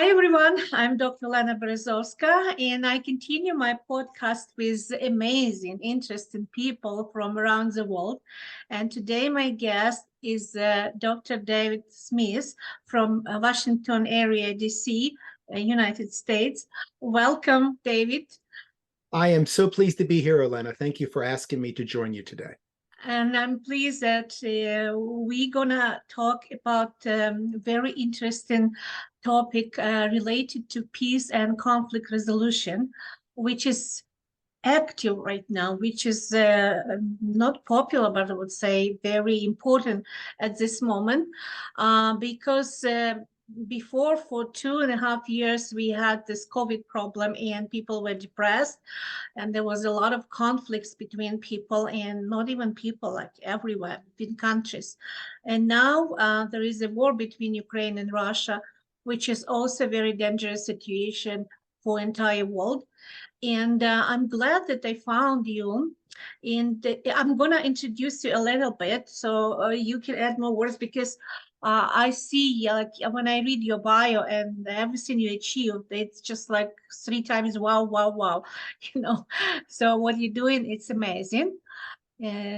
Hi, everyone. I'm Dr. Olena Berezovska, and I continue my podcast with amazing, interesting people from around the world. And today, my guest is Dr. David Smith from Washington area, DC, United States. Welcome, David. I am so pleased to be here, Olena. Thank you for asking me to join you today. And I'm pleased that we're gonna talk about very interesting topic related to peace and conflict resolution, which is active right now, which is not popular, but I would say very important at this moment, because before, for 2.5 years, we had this COVID problem and people were depressed, and there was a lot of conflicts between people, and not even people, like everywhere between countries. And now there is a war between Ukraine and Russia, which is also a very dangerous situation for entire world. And I'm glad that I found you. And I'm going to introduce you a little bit so you can add more words, because I see, like, when I read your bio and everything you achieved, it's just like 3 times wow, wow, wow, you know. So what you're doing, it's amazing.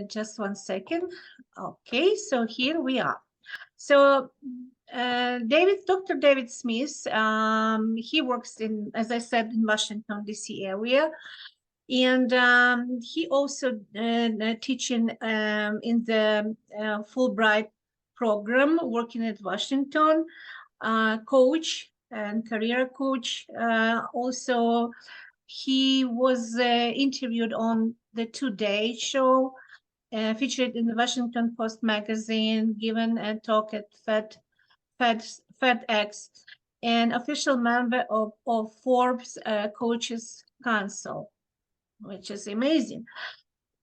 Just 1 second. Okay, so here we are. So Dr. David Smith, he works in, as I said, in Washington, D.C. area. And he also teaching in the Fulbright program, working at Washington, coach and career coach. Also, he was interviewed on the Today Show, featured in the Washington Post magazine, given a talk at FedEx, and official member of Forbes Coaches Council, which is amazing.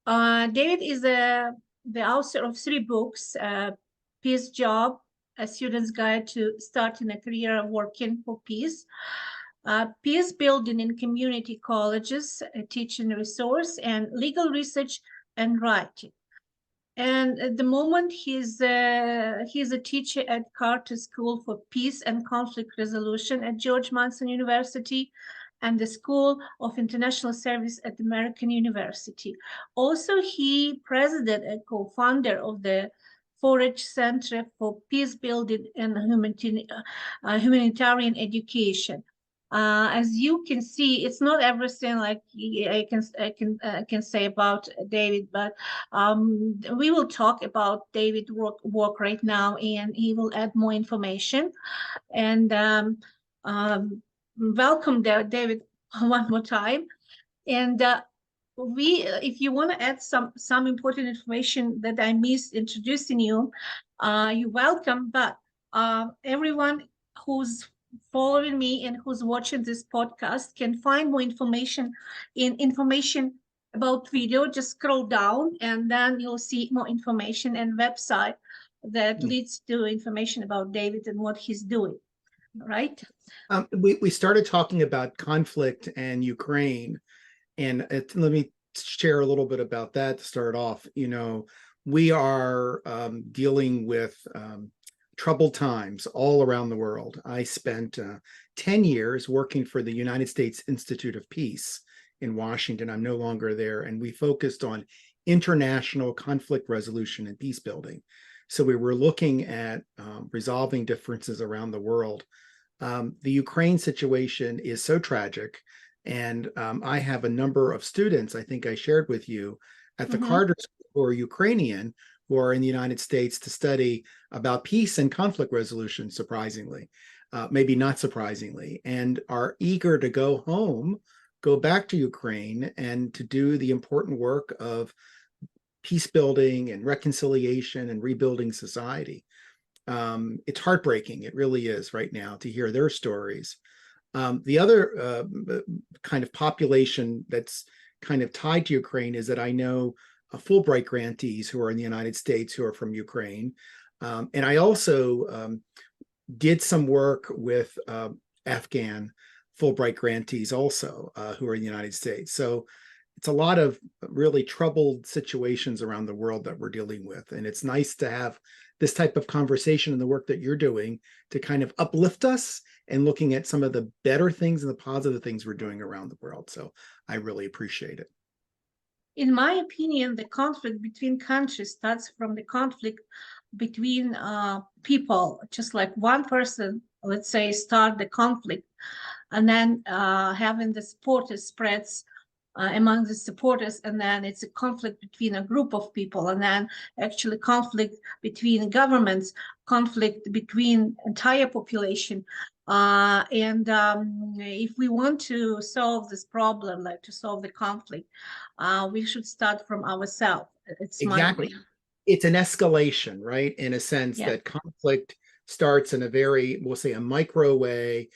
David is the author of 3 books, Peace Job, A Student's Guide to Starting a Career Working for Peace, Peacebuilding in Community Colleges, a teaching resource, and Legal Research and Writing. And at the moment, he's a teacher at Carter School for Peace and Conflict Resolution at George Mason University, and the School of International Service at American University. Also, he president and co-founder of the Forage Center for Peacebuilding and Humanitarian Education. As you can see, it's not everything like I can say about David, but we will talk about David's work right now, and he will add more information. And welcome there, David, one more time. And if you want to add some important information that I missed introducing you, you're welcome. But everyone who's following me and who's watching this podcast can find more information about video. Just scroll down and then you'll see more information and website that leads to information about David and what he's doing. Right? We started talking about conflict and Ukraine, and let me share a little bit about that to start off. You know, we are dealing with troubled times all around the world. I spent 10 years working for the United States Institute of Peace in Washington. I'm no longer there, and we focused on international conflict resolution and peace building. So we were looking at resolving differences around the world. The Ukraine situation is so tragic, and I have a number of students, I think I shared with you, at the Carter School who are Ukrainian, who are in the United States to study about peace and conflict resolution, surprisingly, maybe not surprisingly, and are eager to go home, go back to Ukraine, and to do the important work of peace building and reconciliation and rebuilding society. It's heartbreaking, it really is right now, to hear their stories. The other kind of population that's kind of tied to Ukraine is that I know Fulbright grantees who are in the United States who are from Ukraine. And I also did some work with Afghan Fulbright grantees also who are in the United States. So it's a lot of really troubled situations around the world that we're dealing with. And it's nice to have this type of conversation and the work that you're doing to kind of uplift us and looking at some of the better things and the positive things we're doing around the world. So I really appreciate it. In my opinion, the conflict between countries starts from the conflict between people, just like one person, let's say, start the conflict, and then having the supporters spreads among the supporters, and then it's a conflict between a group of people, and then actually conflict between governments, conflict between entire population. If we want to solve this problem, like to solve the conflict, we should start from ourselves. It's my Exactly. opinion. It's an escalation, right? In a sense Yeah. that conflict starts in a very, we'll say, a micro way,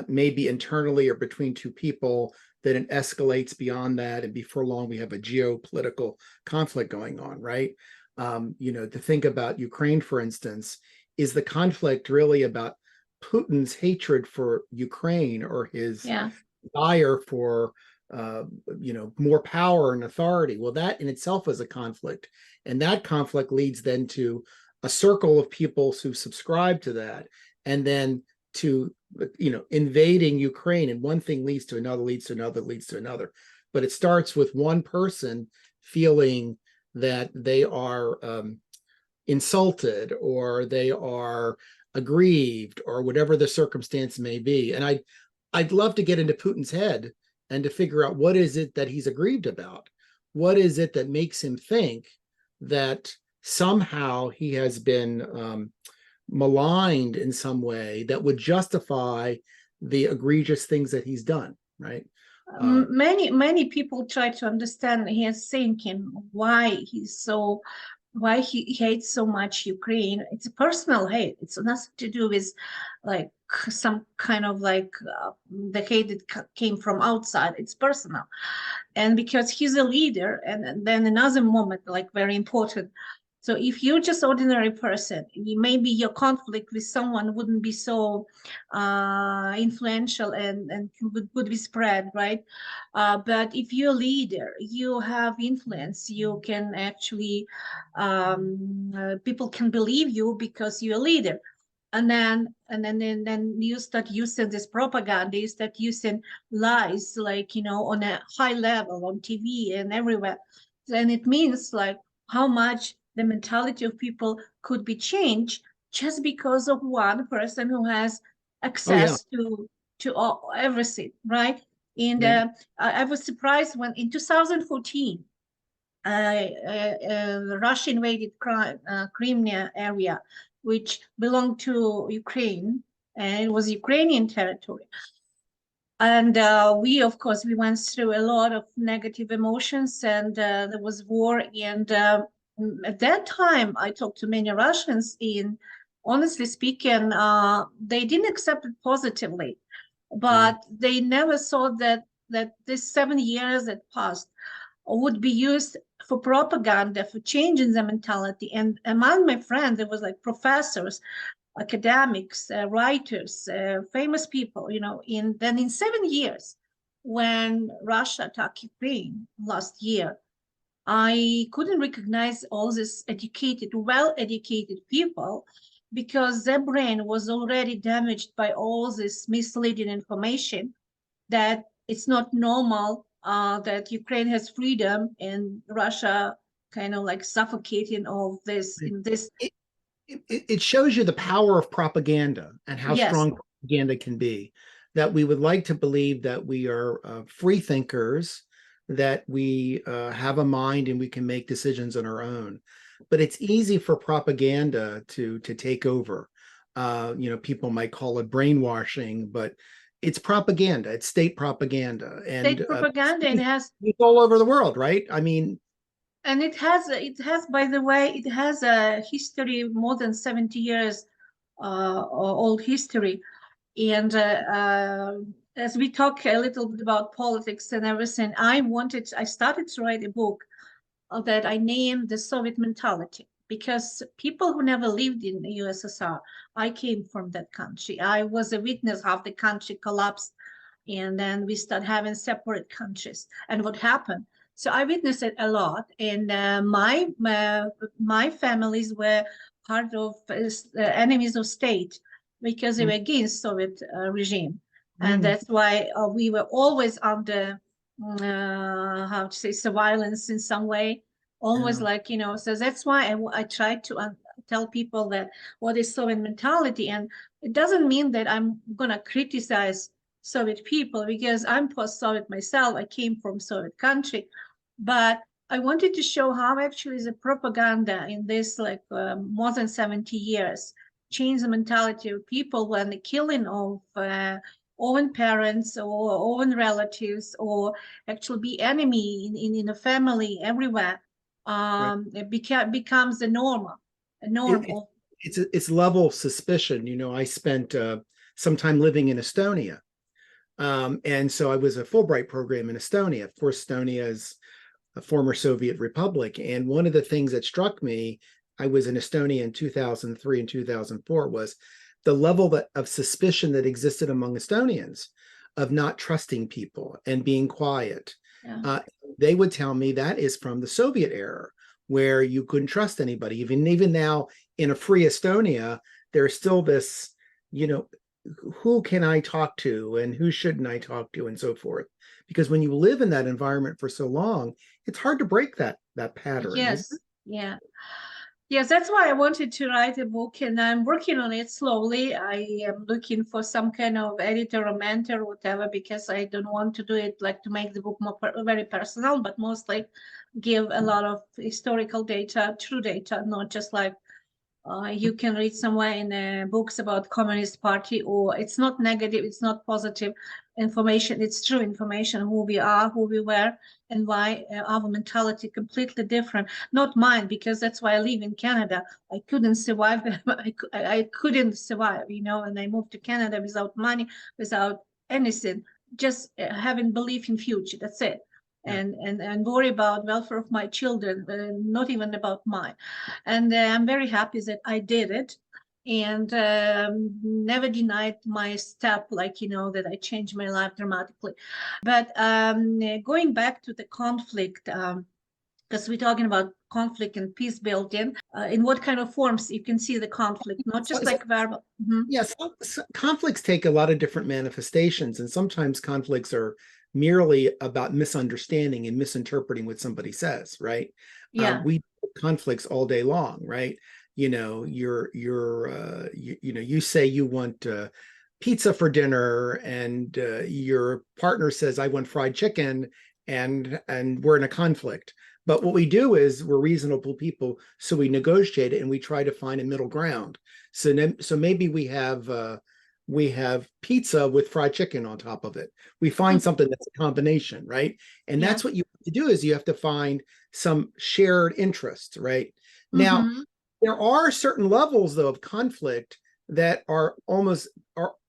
maybe internally or between two people, that it escalates beyond that. And before long, we have a geopolitical conflict going on, right? To think about Ukraine, for instance, is the conflict really about Putin's hatred for Ukraine or his desire for more power and authority? Well, that in itself is a conflict, and that conflict leads then to a circle of people who subscribe to that, and then to invading Ukraine, and one thing leads to another, leads to another, leads to another. But it starts with one person feeling that they are insulted, or they are aggrieved, or whatever the circumstance may be. And I'd love to get into Putin's head and to figure out what is it that he's aggrieved about. What is it that makes him think that somehow he has been maligned in some way that would justify the egregious things that he's done, right? Many people try to understand his thinking, why he hates so much Ukraine. It's a personal hate. It's nothing to do with like some kind of the hate that came from outside. It's personal. And because he's a leader, and then another moment, like very important. So if you're just ordinary person, maybe your conflict with someone wouldn't be so influential and would be spread, right? But if you're a leader, you have influence. You can actually, people can believe you because you're a leader. And then you start using this propaganda, you start using lies, on a high level, on TV and everywhere. And it means like how much the mentality of people could be changed just because of one person who has access to everything, right? And I was surprised when in 2014, Russia invaded Crimea area, which belonged to Ukraine, and it was Ukrainian territory. And of course, we went through a lot of negative emotions, and there was war. And at that time, I talked to many Russians, and honestly speaking, they didn't accept it positively, but they never thought that this 7 years that passed would be used for propaganda, for changing the mentality. And among my friends, there was like professors, academics, writers, famous people, then in 7 years, when Russia attacked Ukraine last year, I couldn't recognize all these well-educated people, because their brain was already damaged by all this misleading information that it's not normal, that Ukraine has freedom and Russia kind of like suffocating all this in this. It shows you the power of propaganda and how strong propaganda can be. That we would like to believe that we are free thinkers, that we have a mind and we can make decisions on our own. But it's easy for propaganda to take over. People might call it brainwashing, but it's propaganda. It's state propaganda, and State propaganda, and it's all over the world, right? I mean, and it has, by the way, it has a history, more than 70 years old history. And as we talk a little bit about politics and everything, I started to write a book that I named The Soviet Mentality, because people who never lived in the USSR, I came from that country. I was a witness how the country collapsed, and then we started having separate countries. And what happened? So I witnessed it a lot, and my families were part of enemies of state because they were against Soviet regime, and that's why we were always under how to say surveillance in some way, always like So that's why I try to tell people that what is Soviet mentality, and it doesn't mean that I'm gonna criticize Soviet people because I'm post-Soviet myself. I came from Soviet country, but I wanted to show how actually the propaganda in this more than 70 years changed the mentality of people when the killing of own parents or own relatives or actually be enemy in a family everywhere it becomes the normal a norm of It's level of suspicion. I spent some time living in Estonia. And so I was a Fulbright program in Estonia. Of course, Estonia is a former Soviet republic. And one of the things that struck me, I was in Estonia in 2003 and 2004, was the level of suspicion that existed among Estonians of not trusting people and being quiet. Yeah. They would tell me that is from the Soviet era, where you couldn't trust anybody. Even now in a free Estonia, there's still this, who can I talk to and who shouldn't I talk to and so forth. Because when you live in that environment for so long, it's hard to break that pattern. Yes. Yeah. Yes, that's why I wanted to write a book, and I'm working on it slowly. I am looking for some kind of editor or mentor or whatever, because I don't want to do it to make the book more very personal, but mostly give a lot of historical data, true data, not just you can read somewhere in books about Communist Party, or it's not negative, it's not positive information, it's true information, who we are, who we were, and why our mentality completely different. Not mine, because that's why I live in Canada. I couldn't survive. I couldn't survive, and I moved to Canada without money, without anything, just having belief in future. That's it. And worry about welfare of my children, not even about mine. And I'm very happy that I did it, and never denied my step, that I changed my life dramatically. But going back to the conflict, because we're talking about conflict and peace building, in what kind of forms you can see the conflict, not just verbal. Yes, conflicts take a lot of different manifestations, and sometimes conflicts are merely about misunderstanding and misinterpreting what somebody says, right? Yeah. We conflicts all day long, right? You say you want pizza for dinner, and your partner says, I want fried chicken, and we're in a conflict. But what we do is we're reasonable people, so we negotiate it and we try to find a middle ground. So maybe we have pizza with fried chicken on top of it. We find something that's a combination, right? And that's what you have to do, is you have to find some shared interests, right? Now, there are certain levels though of conflict that are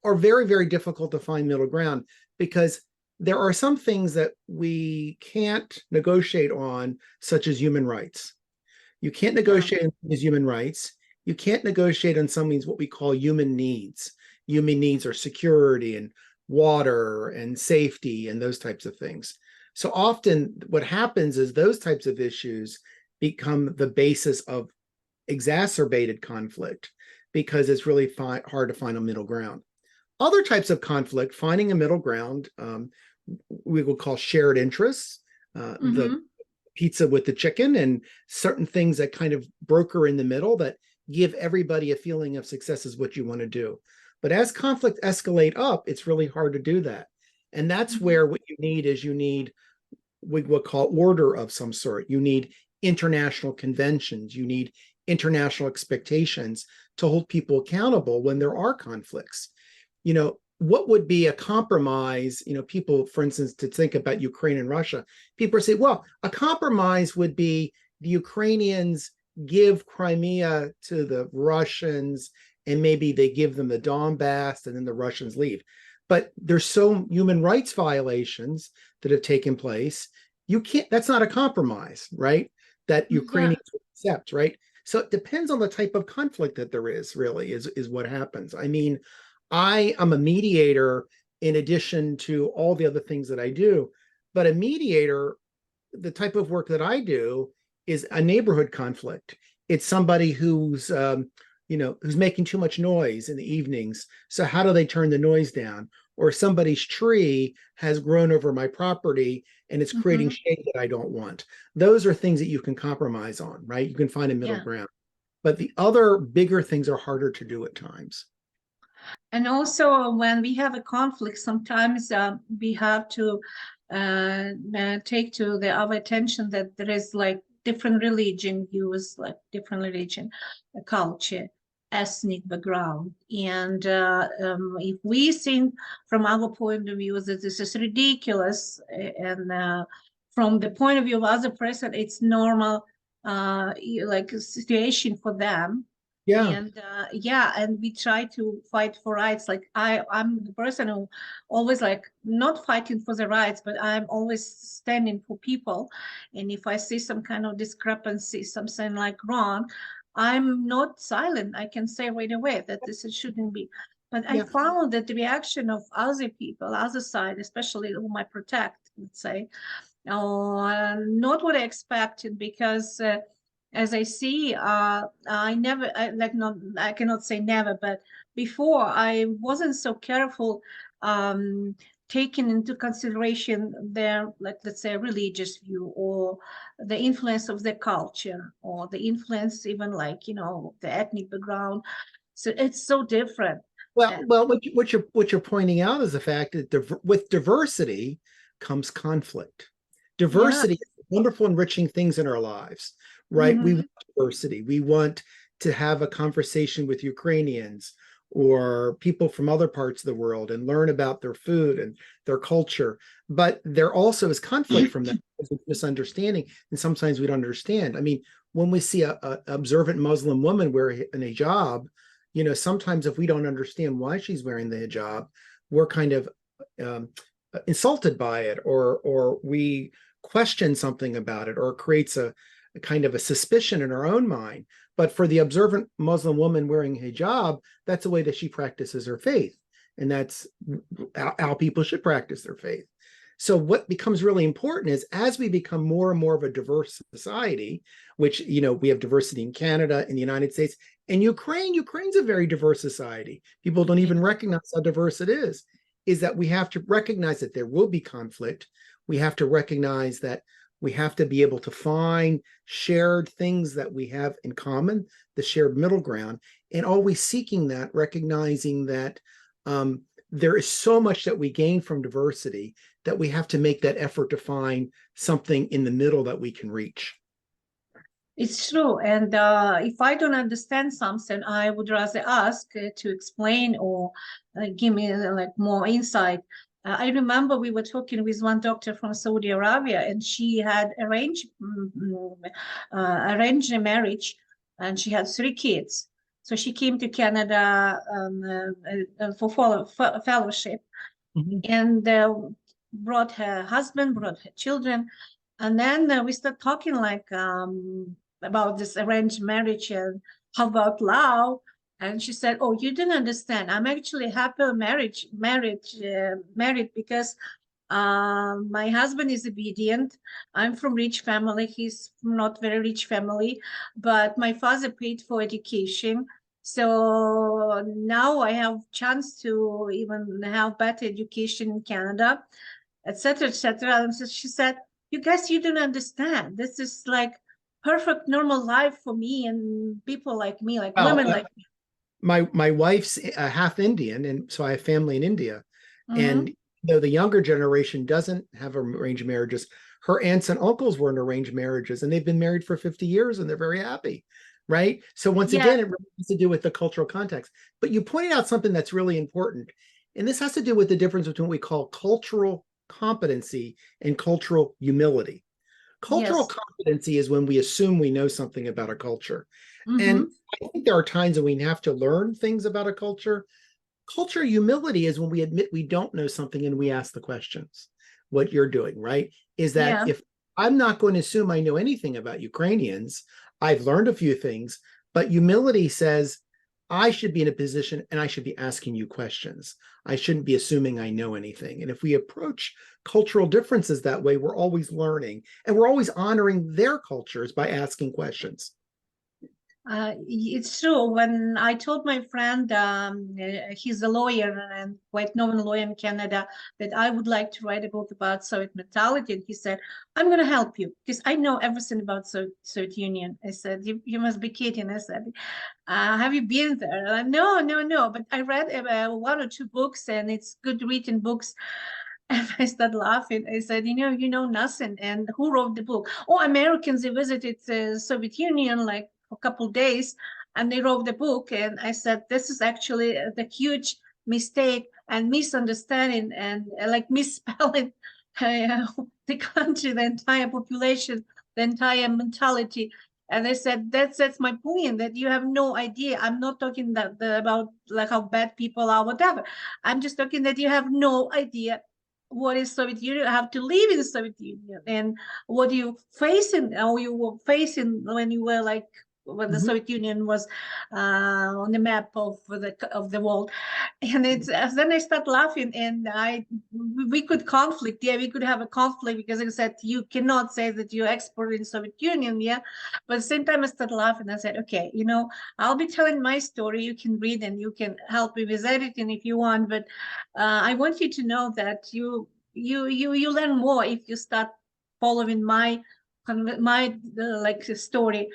very, very difficult to find middle ground, because there are some things that we can't negotiate on, such as human rights. You can't negotiate on human rights. You can't negotiate on some things what we call human needs. Human needs are security and water and safety and those types of things. So often what happens is those types of issues become the basis of exacerbated conflict, because it's really hard to find a middle ground. Other types of conflict, finding a middle ground, we will call shared interests, the pizza with the chicken, and certain things that kind of broker in the middle that give everybody a feeling of success is what you want to do. But as conflict escalate up, it's really hard to do that. And that's where what you need is we will call order of some sort. You need international conventions. You need international expectations to hold people accountable when there are conflicts. What would be a compromise? People, for instance, to think about Ukraine and Russia, people say, well, a compromise would be the Ukrainians give Crimea to the Russians, and maybe they give them the Donbass, and then the Russians leave. But there's so human rights violations that have taken place. That's not a compromise, right? That Ukrainians would accept, right? So it depends on the type of conflict that there is, really, is what happens. I mean, I am a mediator in addition to all the other things that I do, but a mediator the type of work that I do is a neighborhood conflict. It's somebody who's who's making too much noise in the evenings. So how do they turn the noise down? Or somebody's tree has grown over my property and it's creating shade that I don't want. Those are things that you can compromise on, right? You can find a middle ground. But the other bigger things are harder to do at times. And also when we have a conflict, sometimes we have to take to our attention that there is like different religion views, like different religion, culture, ethnic background. And if we think from our point of view that this is ridiculous, and from the point of view of other person, it's normal, like a situation for them. Yeah. And and we try to fight for rights. Like I'm the person who always like not fighting for the rights, but I'm always standing for people. And if I see some kind of discrepancy, something like wrong, I'm not silent. I can say right away that this shouldn't be. But I found that the reaction of other people, other side, especially whom I protect, let's say, not what I expected, because as I see, I never, I cannot say never, but before I wasn't so careful taking into consideration their, like, let's say, religious view, or the influence of their culture, or the influence even like, the ethnic background. So it's so different. Well, what you're pointing out is the fact that with diversity comes conflict. Diversity is wonderful, enriching things in our lives, right? We want diversity. We want to have a conversation with Ukrainians or people from other parts of the world and learn about their food and their culture. But there also is conflict from that, misunderstanding, and sometimes we don't understand. I mean, when we see a observant Muslim woman wear an hijab, sometimes if we don't understand why she's wearing the hijab, we're kind of insulted by it, or we question something about it, or it creates a kind of a suspicion in our own mind. But for the observant Muslim woman wearing hijab, that's the way that she practices her faith. And that's how people should practice their faith. So what becomes really important is, as we become more and more of a diverse society, which, we have diversity in Canada, in the United States, and Ukraine's a very diverse society. People don't even recognize how diverse it is that we have to recognize that there will be conflict. We have to recognize that we have to be able to find shared things that we have in common, the shared middle ground, and always seeking that, recognizing that there is so much that we gain from diversity that we have to make that effort to find something in the middle that we can reach. It's true. And if I don't understand something, I would rather ask to explain, or give me like more insight. I remember we were talking with one doctor from Saudi Arabia, and she had arranged a marriage, and she had 3 kids. So she came to Canada for fellowship, and brought her husband, brought her children. And then we started talking like about this arranged marriage and how about love. And she said, "Oh, you didn't understand. I'm actually happily married because my husband is obedient. I'm from rich family. He's from not very rich family, but my father paid for education. So now I have chance to even have better education in Canada, etc., etc." And so she said, "You guys, you don't understand. This is like perfect normal life for me and people like me, like women like me." My wife's half Indian, and so I have family in India. And the younger generation doesn't have arranged marriages. Her aunts and uncles were in arranged marriages, and they've been married for 50 years, and they're very happy, right? So once again, it really has to do with the cultural context. But you pointed out something that's really important, and this has to do with the difference between what we call cultural competency and cultural humility. Cultural competency is when we assume we know something about a culture. And I think there are times when we have to learn things about a culture. Culture humility is when we admit we don't know something and we ask the questions. What you're doing, right, is that if I'm not going to assume I know anything about Ukrainians, I've learned a few things, but humility says, I should be in a position and I should be asking you questions. I shouldn't be assuming I know anything. And if we approach cultural differences that way, we're always learning and we're always honoring their cultures by asking questions. It's true. When I told my friend, he's a lawyer and quite known lawyer in Canada, that I would like to write a book about Soviet mentality, and he said, "I'm going to help you because I know everything about Soviet Union." I said, "You must be kidding." I said, "Have you been there?" No, no, no. But I read one or two books, and it's good written books. And I started laughing. I said, you know nothing. And who wrote the book? Oh, Americans, they visited the Soviet Union like a couple of days, and they wrote the book. And I said, this is actually the huge mistake and misunderstanding and like misspelling the country, the entire population, the entire mentality. And I said, that's my point, that you have no idea. I'm not talking about like how bad people are, whatever. I'm just talking that you have no idea what is Soviet Union, have to live in the Soviet Union, and what you facing, or you were facing when you were like when the Soviet Union was on the map of the world. And it's then I start laughing, and we could conflict. Yeah, we could have a conflict because I said you cannot say that you're expert in Soviet Union. Yeah, but at the same time I started laughing. I said, okay, I'll be telling my story. You can read and you can help me with editing if you want, but I want you to know that you learn more if you start following my like story.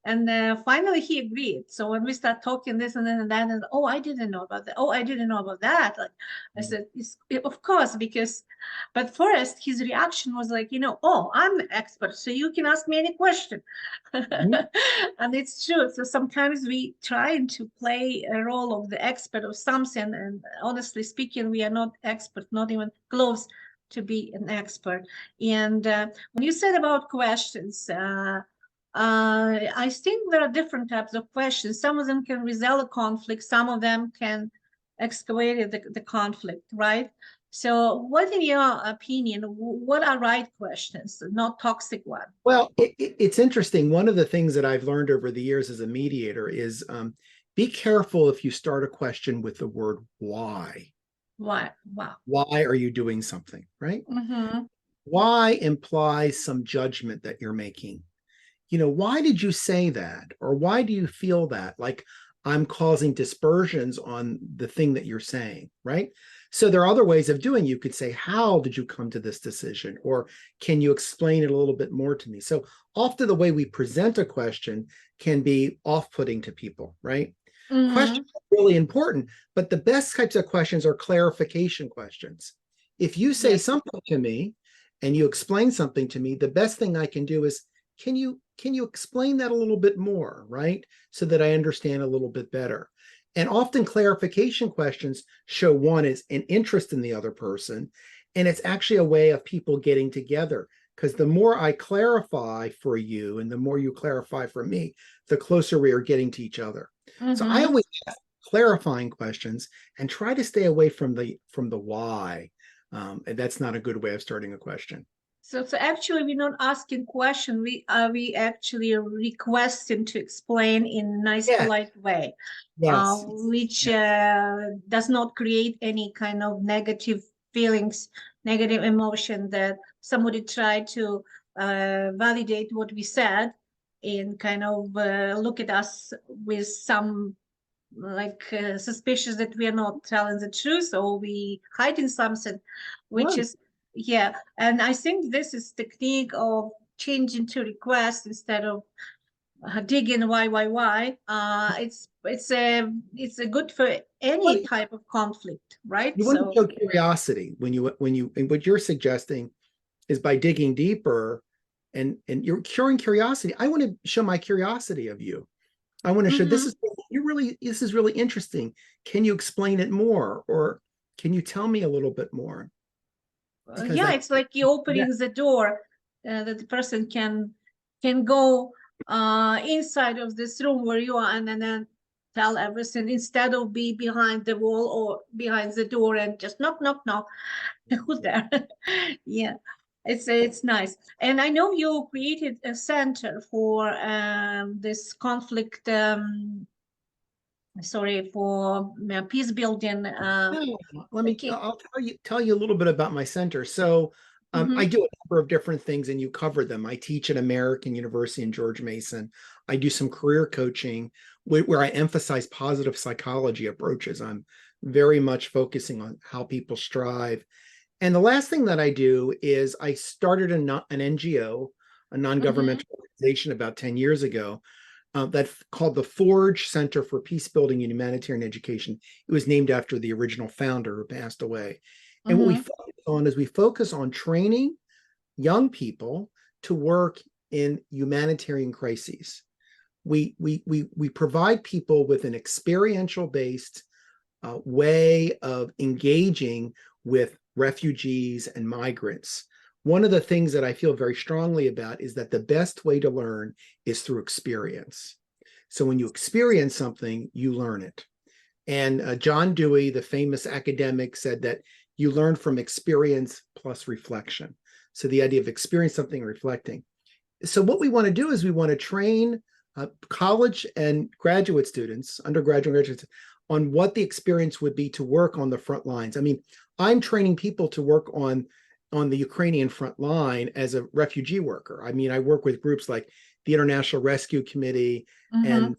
And finally he agreed. So when we start talking this and then and that, and oh, I didn't know about that. Oh, I didn't know about that. Like I said, of course, because, but first his reaction was like, oh, I'm an expert, so you can ask me any question. And it's true. So sometimes we try to play a role of the expert of something, and honestly speaking, we are not expert, not even close to be an expert. And when you said about questions, I think there are different types of questions. Some of them can resolve a conflict. Some of them can excavate the conflict, right? So what, in your opinion, what are right questions, not toxic ones? Well, it's interesting. One of the things that I've learned over the years as a mediator is be careful if you start a question with the word why. Why? Wow. Why are you doing something, right? Mm-hmm. Why implies some judgment that you're making. Why did you say that? Or why do you feel that? Like I'm causing dispersions on the thing that you're saying, right? So there are other ways of doing. You could say, how did you come to this decision? Or can you explain it a little bit more to me? So often the way we present a question can be off-putting to people, right? Mm-hmm. Questions are really important, but the best types of questions are clarification questions. If you say something to me and you explain something to me, the best thing I can do is, can you explain that a little bit more, right? So that I understand a little bit better. And often clarification questions show one is an interest in the other person, and it's actually a way of people getting together. Because the more I clarify for you and the more you clarify for me, the closer we are getting to each other. Mm-hmm. So I always ask clarifying questions and try to stay away from the why. And that's not a good way of starting a question. So actually, we're not asking question. We actually requesting to explain in a nice, polite way, which does not create any kind of negative feelings, negative emotion that somebody tried to validate what we said and kind of look at us with some like suspicious that we are not telling the truth or we hiding something, which is and I think this is technique of changing to request instead of digging why. It's a good for any type of conflict, right? You want to show curiosity when you and what you're suggesting is by digging deeper and you're curing curiosity. I want to show my curiosity of you. I want to show this is really interesting. Can you explain it more, or can you tell me a little bit more? It's like you opening the door that the person can go inside of this room where you are, and then tell everything instead of be behind the wall or behind the door and just knock. Who's there? It's nice. And I know you created a center for this conflict sorry, for peace building. No, Okay. I'll tell you a little bit about my center. So I do a number of different things and you cover them. I teach at American University in George Mason. I do some career coaching where I emphasize positive psychology approaches. I'm very much focusing on how people strive. And the last thing that I do is I started an NGO, a non-governmental organization about 10 years ago that's called the Forage Center for Peacebuilding and Humanitarian Education. It was named after the original founder who passed away. And what we focus on is we focus on training young people to work in humanitarian crises. We provide people with an experiential based way of engaging with refugees and migrants. One of the things that I feel very strongly about is that the best way to learn is through experience. So when you experience something, you learn it. And John Dewey, the famous academic, said that you learn from experience plus reflection. So the idea of experience something, reflecting. So what we want to do is we want to train college and graduate students, undergraduate and graduates, on what the experience would be to work on the front lines. I mean, I'm training people to work on the Ukrainian front line as a refugee worker. I mean, I work with groups like the International Rescue Committee and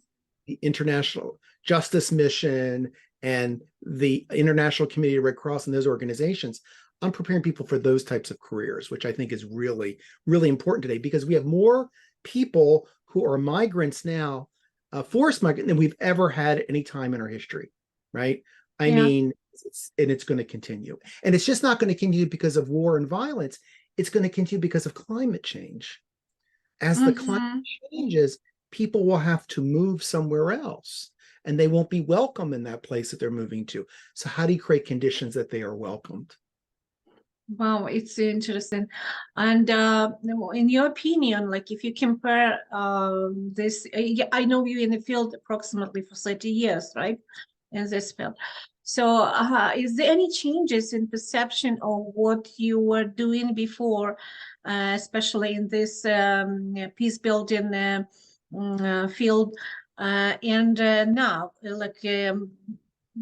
the International Justice Mission and the International Committee of Red Cross and those organizations. I'm preparing people for those types of careers, which I think is really, really important today because we have more people who are migrants now, forced migrants, than we've ever had at any time in our history, right? I mean, it's going to continue. And it's just not going to continue because of war and violence. It's going to continue because of climate change. As the climate changes, people will have to move somewhere else and they won't be welcome in that place that they're moving to. So how do you create conditions that they are welcomed? Wow, it's interesting. And in your opinion, like if you compare this, I know you in the field approximately for 30 years, right? In this field. So is there any changes in perception of what you were doing before, especially in this peace building field and now? Like, do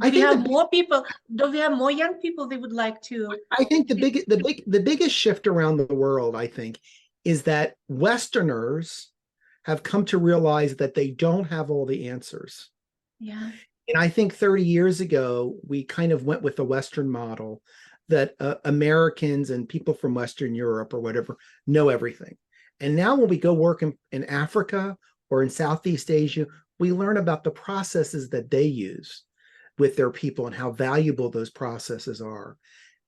we have more people? Do we have more young people they would like to? I think the biggest shift around the world, I think, is that Westerners have come to realize that they don't have all the answers. Yeah. And I think 30 years ago, we kind of went with the Western model that Americans and people from Western Europe or whatever know everything. And now when we go work in Africa or in Southeast Asia, we learn about the processes that they use with their people and how valuable those processes are.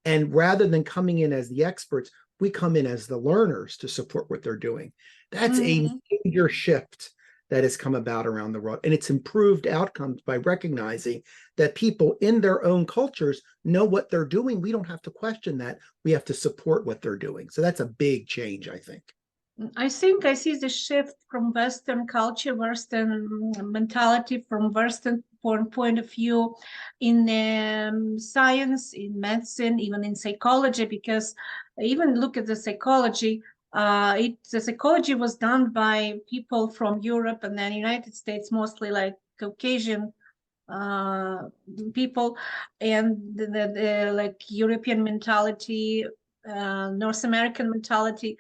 And rather than coming in as the experts, we come in as the learners to support what they're doing. That's a major shift that has come about around the world. And it's improved outcomes by recognizing that people in their own cultures know what they're doing. We don't have to question that. We have to support what they're doing. So that's a big change, I think. I think I see the shift from Western culture, Western mentality, from Western point of view in science, in medicine, even in psychology, because even look at the psychology, the psychology was done by people from Europe and then United States, mostly like Caucasian people, and the like European mentality, North American mentality.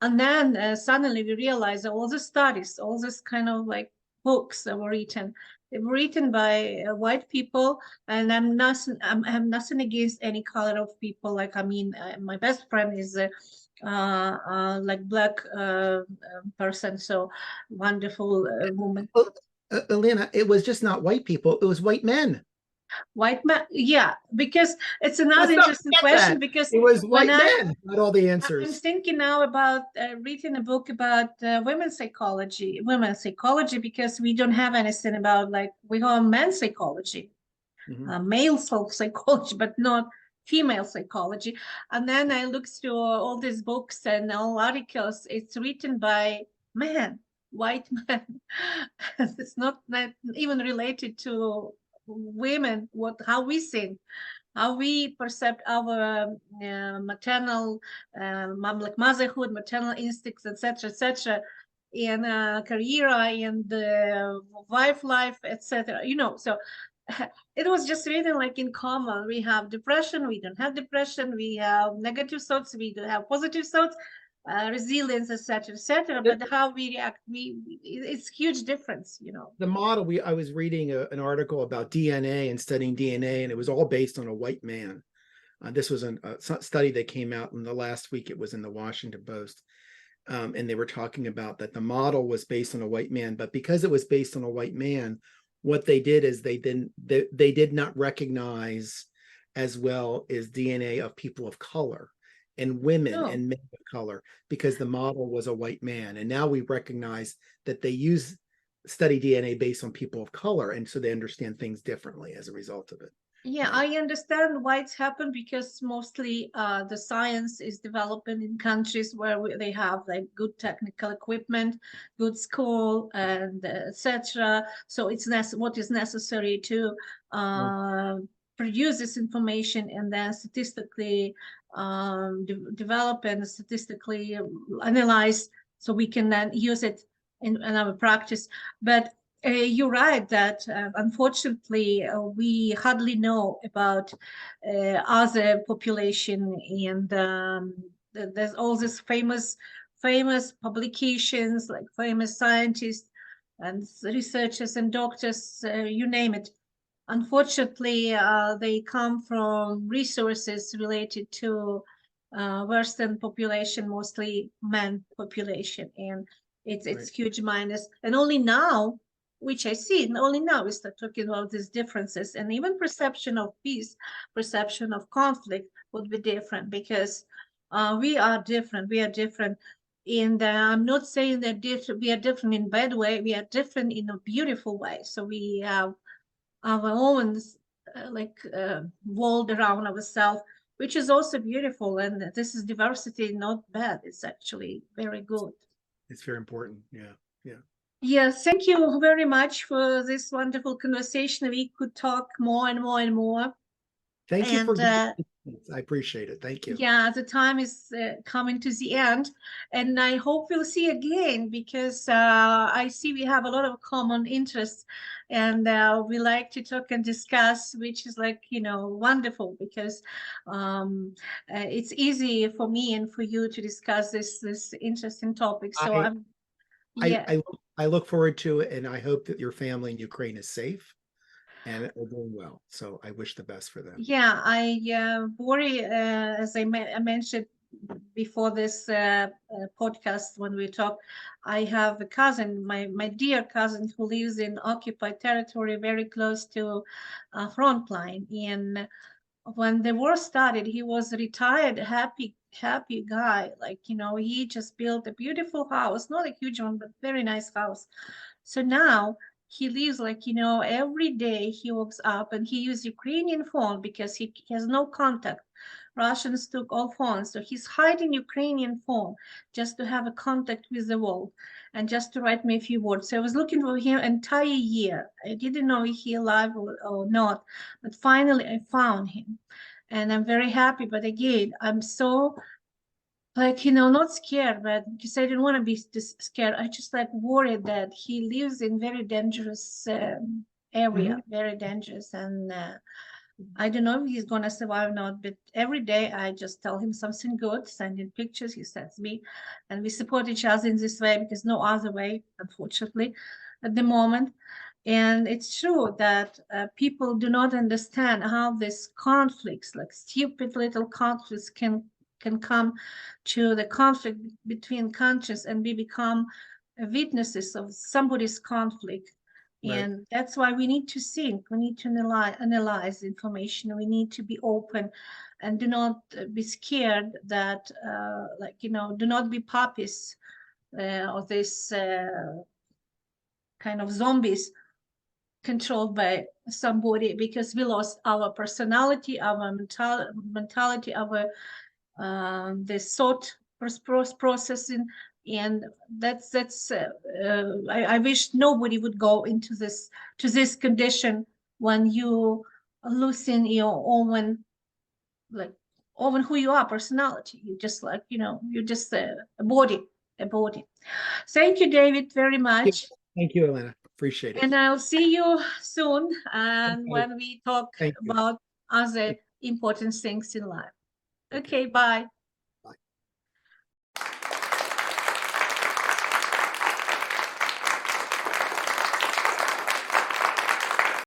And then suddenly we realized all the studies, all this kind of like books that were written, they were written by white people. And I have nothing against any color of people. Like, I mean, my best friend is like black person, so wonderful woman. Well, Olena, it was just not white people, it was white men. White man, yeah, because it's another interesting question. Because it was white men, not all the answers. I'm thinking now about reading a book about women's psychology, because we don't have anything about, like, we have men's psychology, male psychology, but not female psychology. And then I looked through all these books and all articles. It's written by men, white men. It's not even related to women, how we think, how we perceive our maternal, like motherhood, maternal instincts, etc., etc. and career and wife life, etc. So it was just written like in common. We have depression, we don't have depression, we have negative thoughts, we don't have positive thoughts, resilience, etc., etc. But how we react, it's huge difference. The model, I was reading an article about DNA and studying DNA, and it was all based on a white man. This was a study that came out in the last week. It was in the Washington Post. And they were talking about that the model was based on a white man, but because it was based on a white man, what they did is they did not recognize as well as DNA of people of color and women and men of color, because the model was a white man. And now we recognize that they study DNA based on people of color, and so they understand things differently as a result of it. Yeah, I understand why it's happened, because mostly the science is developing in countries where they have like good technical equipment, good school, and etc. So it's what is necessary to produce this information and then statistically develop and statistically analyze, so we can then use it in our practice. But you're right that unfortunately we hardly know about other population, and there's all these famous publications, like famous scientists and researchers and doctors, you name it. Unfortunately, they come from resources related to Western population, mostly men population, and it's huge minus. And only now, which I see, and only now we start talking about these differences, and even perception of peace, perception of conflict would be different, because we are different. We are different. And I'm not saying that we are different in a bad way. We are different in a beautiful way. So we have our own world around ourselves, which is also beautiful. And this is diversity, not bad. It's actually very good. It's very important. Yeah. Yeah. Yes, thank you very much for this wonderful conversation. We could talk more and more and more. Thank you for I appreciate it. Thank you. Yeah, the time is coming to the end, and I hope we'll see again, because I see we have a lot of common interests, and we like to talk and discuss, which is like, wonderful, because it's easy for me and for you to discuss this interesting topic. So I look forward to it, and I hope that your family in Ukraine is safe and are doing well. So I wish the best for them. Yeah, I worry, as I mentioned before this podcast, when we talk, I have a cousin, my dear cousin, who lives in occupied territory, very close to front line. And when the war started, he was a retired, happy guy. Like, he just built a beautiful house, not a huge one, but very nice house. So now he lives like, every day he wakes up and he uses Ukrainian phone, because he has no contact. Russians took all phones. So he's hiding Ukrainian phone just to have a contact with the world and just to write me a few words. So I was looking for him entire year. I didn't know if he alive or not, but finally I found him, and I'm very happy. But again, I'm so not scared, but because I didn't want to be scared. I just worried that he lives in very dangerous area, very dangerous, and I don't know if he's gonna survive or not. But every day I just tell him something good, send him pictures, he sends me, and we support each other in this way, because no other way, unfortunately, at the moment. And it's true that people do not understand how these conflicts, like stupid little conflicts, can come to the conflict between countries, and we become witnesses of somebody's conflict. Right. And that's why we need to think, we need to analyze information, we need to be open, and do not be scared that, do not be puppies of this kind of zombies controlled by somebody, because we lost our personality, our mentality, our the thought processing. And that's I wish nobody would go into this condition when you losing your own, like, own who you are, personality. You just you're just a body, about it. Thank you, David, very much. Thank you, Olena. Appreciate it. And I'll see you soon Okay. when we talk Thank you. about other important things in life. Okay, bye.